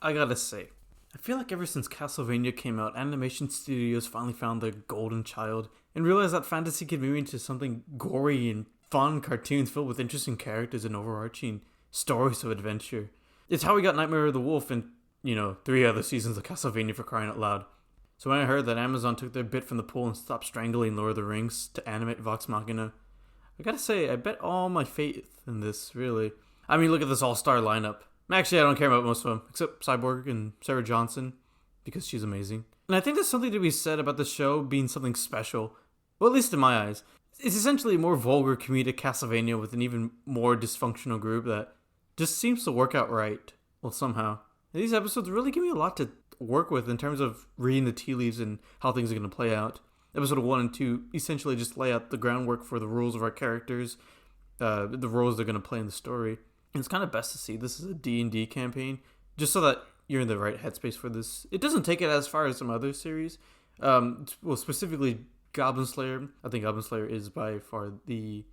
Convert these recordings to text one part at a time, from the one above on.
I gotta say, I feel like ever since Castlevania came out, animation studios finally found their golden child and realized that fantasy could move into something gory and fun cartoons filled with interesting characters and overarching stories of adventure. It's how we got Nightmare of the Wolf and, 3 other seasons of Castlevania, for crying out loud. So when I heard that Amazon took their bit from the pool and stopped strangling Lord of the Rings to animate Vox Machina, I gotta say, I bet all my faith in this, really. I mean, look at this all-star lineup. Actually, I don't care about most of them, except Cyborg and Sarah Johnson, because she's amazing. And I think there's something to be said about the show being something special, well, at least in my eyes. It's essentially a more vulgar comedic Castlevania with an even more dysfunctional group that just seems to work out right. Well, somehow. And these episodes really give me a lot to work with in terms of reading the tea leaves and how things are going to play out. Episode 1 and 2 essentially just lay out the groundwork for the rules of our characters, the roles they're going to play in the story. And it's kind of best to see this as a D&D campaign, just so that you're in the right headspace for this. It doesn't take it as far as some other series. Specifically Goblin Slayer. I think Goblin Slayer is by far the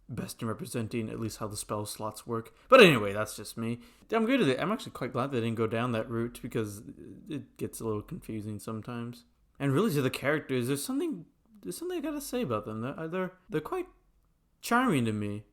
best in representing at least how the spell slots work. But anyway, that's just me. I'm good at it. I'm actually quite glad they didn't go down that route because it gets a little confusing sometimes. And really, to the characters, there's something I gotta say about them. They're quite charming to me.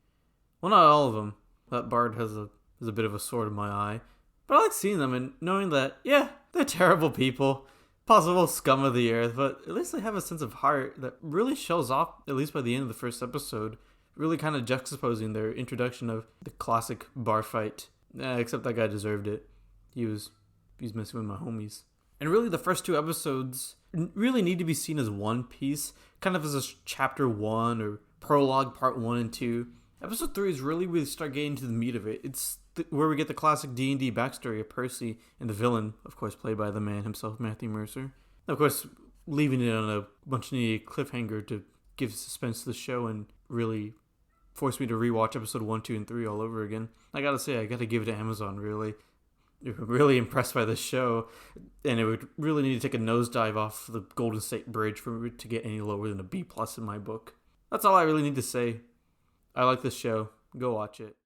Well, not all of them. That Bard has a bit of a sword in my eye. But I like seeing them and knowing that, yeah, they're terrible people. Possible scum of the earth, but at least they have a sense of heart that really shows off, at least by the end of the first episode, really kind of juxtaposing their introduction of the classic bar fight. Except that guy deserved it. He was messing with my homies. And really the first 2 episodes really need to be seen as one piece, kind of as a chapter 1 or prologue part 1 and 2. Episode 3 is really where we start getting to the meat of it. It's where we get the classic D&D backstory of Percy and the villain, of course, played by the man himself, Matthew Mercer. Of course, leaving it on a much needed cliffhanger to give suspense to the show and really force me to rewatch episode 1, 2, and 3 all over again. I gotta say, I gotta give it to Amazon, really. They're really impressed by this show, and it would really need to take a nosedive off the Golden State Bridge for it to get any lower than a B+ in my book. That's all I really need to say. I like this show. Go watch it.